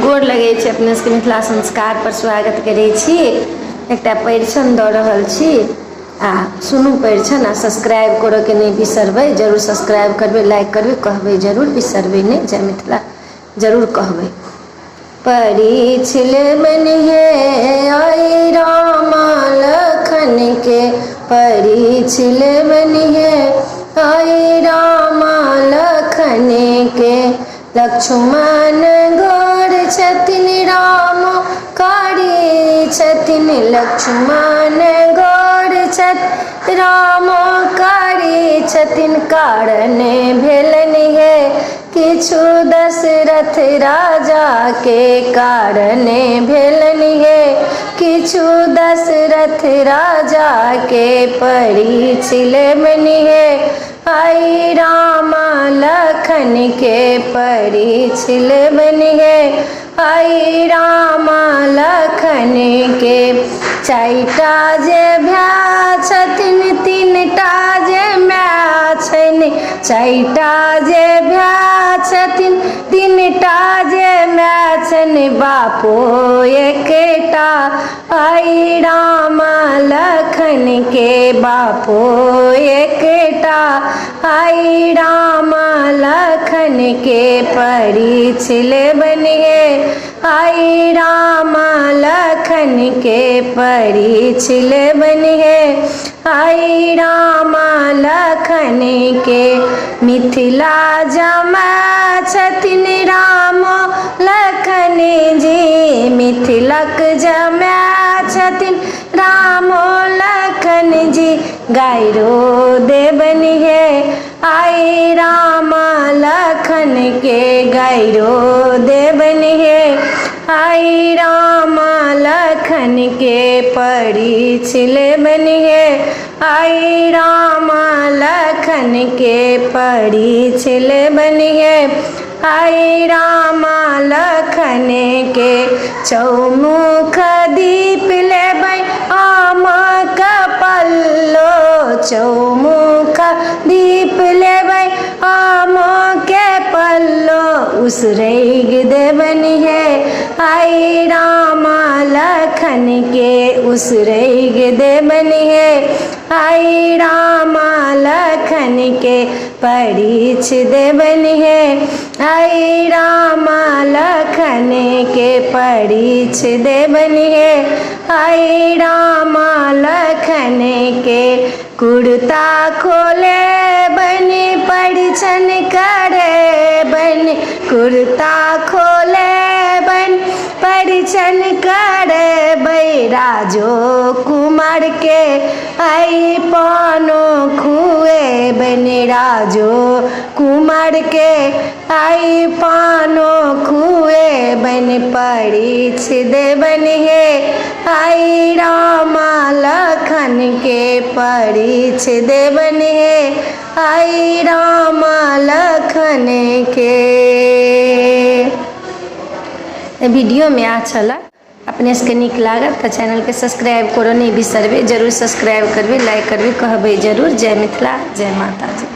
गोर लगे छी अपने सबके मिथिला संस्कार पर स्वागत करे छी। एकटा परिछन दऽ रहल छी आ सुनू परिछन आ सब्सक्राइब करो के नहीं बिसरबै, जरूर सब्सक्राइब करबै, लाइक करबै, कहबै जरूर, बिसरबै नहीं, जय मिथिला जरूर कहबै। परिछिल बनिहे आई राम लखन के, परिछिल बनिहे आई राम लखन के, लक्ष्मण गौर छथिन राम कारी छथिन, लक्ष्मण गौर छथिन राम कारी छथिन, कारण भेलन है किछु दशरथ राजा के, कारण भेलन है किछु दशरथ राजा के, परिछिल बनिहे आई राम लखन के, परिछिल बनिहे आई राम लखन के, चारिटा जे भाय छथिन तीनटा जे माय छनि, चारिटा जे भाय छथिन तीनटा जे माय छनि, बापो एकेटा आई राम लखन के, बापो एकेटा आई राम लखन के, परिछिल बनिहे आई राम लखन के, परिछिल बनिहे आई राम लखन के, मिथिला जमाय छथिन राम लखन जी, मिथिलक जमाय छथिन राम लखन जी, गायरो देबन है आई राम लखन के, गायरो देबन है आई राम लखन के, परिछिल बनिहे आई राम लखन के, परिछिल बनिहे आई राम लखन के, चौमुख दीप लेबै आम का पल्लो, चौमुख दीप लेबै आम के पल्लो, उसरैग देबन है आई राम लखन के, उसरैग देबन है आई राम लखन के, परिछ देबन है आई राम लखन के, परिछ देबन है आई राम लखन के, कुर्ता खोले बनी परिछन करे बन, कुर्ता खोले बन परिछन करे राजो कुमार के, आई पानो खुए बन, राजो कुमार के आई पानो खुए बन, परिछ देबन है आई राम लखन के, परिछ देबन है आई राम लखन के। वीडियो में अच्छा लगा, अपने से नीक लागत तो चैनल के सब्सक्राइब करो नहीं बिसरबै, जरूर सब्सक्राइब करबै, लाइक करबै, कहबै जरूर, जय मिथिला जय माता जी।